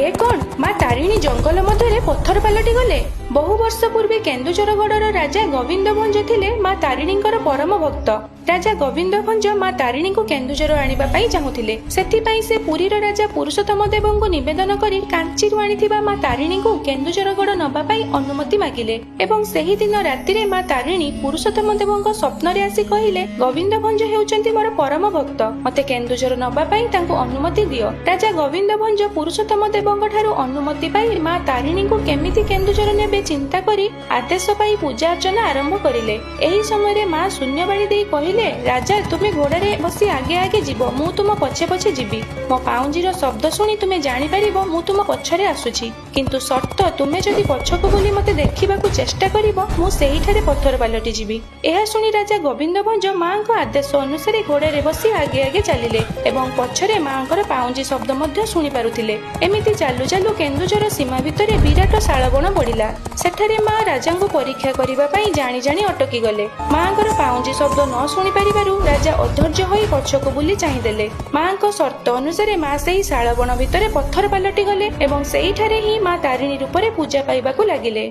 ଏ କଣ ମା ତାରିଣୀ ଜଙ୍ଗଲ ମଧ୍ୟରେ ପଥର ପାଲଟି ଗଲେ। ବହୁ ବର୍ଷ ପୂର୍ବେ କେନ୍ଦୁଝରଗଡ଼ର ରାଜା ଗୋବିନ୍ଦ ଭଞ୍ଜ ଥିଲେ ମା ତାରିଣୀଙ୍କର ପରମ ଭକ୍ତ। ରାଜା ଗୋବିନ୍ଦ ଭଞ୍ଜ ମା ତାରିଣୀଙ୍କୁ କେନ୍ଦୁଝର ଆଣିବା ପାଇଁ ଚାହୁଁଥିଲେ। ସେଥିପାଇଁ ସେ ପୁରୀର ରାଜା ପୁରୁଷୋତ୍ତମ ଦେବଙ୍କୁ ନିବେଦନ କରି କାଞ୍ଚିରୁ ଆଣିଥିବା ମା ତାରିଣୀଙ୍କୁ କେନ୍ଦୁଝରଗଡ଼ ନବା ପାଇଁ ଅନୁମତି ମାଗିଲେ ଏବଂ ସେହି ଦିନ ରାତିରେ ମା ତାରିଣୀ ପୁରୁଷୋତ୍ତମ ଦେବଙ୍କ ସ୍ୱପ୍ନରେ ଆସି କହିଲେ, ଗୋବିନ୍ଦ ଭଞ୍ଜ ହେଉଛନ୍ତି ମୋର ପରମ ଭକ୍ତ, ମତେ କେନ୍ଦୁଝର ନବା ପାଇଁ ତାଙ୍କୁ ଅନୁମତି ଦିଅ। ରାଜା ଗୋବିନ୍ଦ ଭଞ୍ଜ ପୁରୁଷୋତ୍ତମ ଦେବଙ୍କ ଠାରୁ ଅନୁମତି ପାଇ ମା ତାରିଣୀଙ୍କୁ କେମିତି କେନ୍ଦୁଝର ନେବେ ଚିନ୍ତା କରି ଆଦେଶ ପାଇ ପୂଜା ଅର୍ଚ୍ଚନା ଆରମ୍ଭ କରିଲେ। ଏହି ସମୟରେ ମା ଶୂନ୍ୟବାଣୀ ଦେଇ କହିଲେ, ରାଜା ତୁମେ ଘୋଡ଼ାରେ ବସି ଆଗେ ଆଗେ ଯିବ, ମୁଁ ତୁମ ପଛେ ପଛେ ଯିବି। ମୋ ପାଉଁଜିର ଶବ୍ଦ ଶୁଣି ତୁମେ ଜାଣିପାରିବ ମୁଁ ତୁମ ପଛରେ ଆସୁଛି, କିନ୍ତୁ ସର୍ତ୍ତ ତୁମେ ଯଦି ପଛକୁ ବୁଲି ମତେ ଦେଖିବାକୁ ଚେଷ୍ଟା କରିବ ମୁଁ ସେହିଠାରେ ପଥର ପାଲଟି ଯିବି। ଏହା ଶୁଣି ରାଜା ଗୋବିନ୍ଦ ଭଞ୍ଜ ମାଙ୍କ ଆଦେଶ ଅନୁସାରେ ଘୋଡ଼ାରେ ବସି ଆଗେ ଆଗେ ଚାଲିଲେ ଏବଂ ପଛରେ ମାଙ୍କର ପାଉଁଜି ଶବ୍ଦ ମଧ୍ୟ ଶୁଣି ପାରୁଥିଲେ। ଏମିତି ଚାଲୁ ଚାଲୁ କେନ୍ଦୁଝର ସୀମା ଭିତରେ ବିରାଟ ଶାଳବଣ ପଡ଼ିଲା। ସେଠାରେ ମା ରାଜାଙ୍କୁ ପରୀକ୍ଷା କରିବା ପାଇଁ ଜାଣି ଜାଣି ଅଟକି ଗଲେ। ମାଙ୍କର ପାଉଁଜି ଶବ୍ଦ ନ ଶୁଣି ପାରିବାରୁ ରାଜା ଅଧୈର୍ଯ୍ୟ ହୋଇ ପଛକୁ ବୁଲି ଚାହିଁଦେଲେ। ମାଙ୍କ ସର୍ତ୍ତ ଅନୁସାରେ ମା ସେହି ଶାଳବଣ ଭିତରେ ପଥର ପାଲଟି ଗଲେ ଏବଂ ସେହିଠାରେ ହିଁ ମା ତାରିଣୀ ରୂପରେ ପୂଜା ପାଇବାକୁ ଲାଗିଲେ।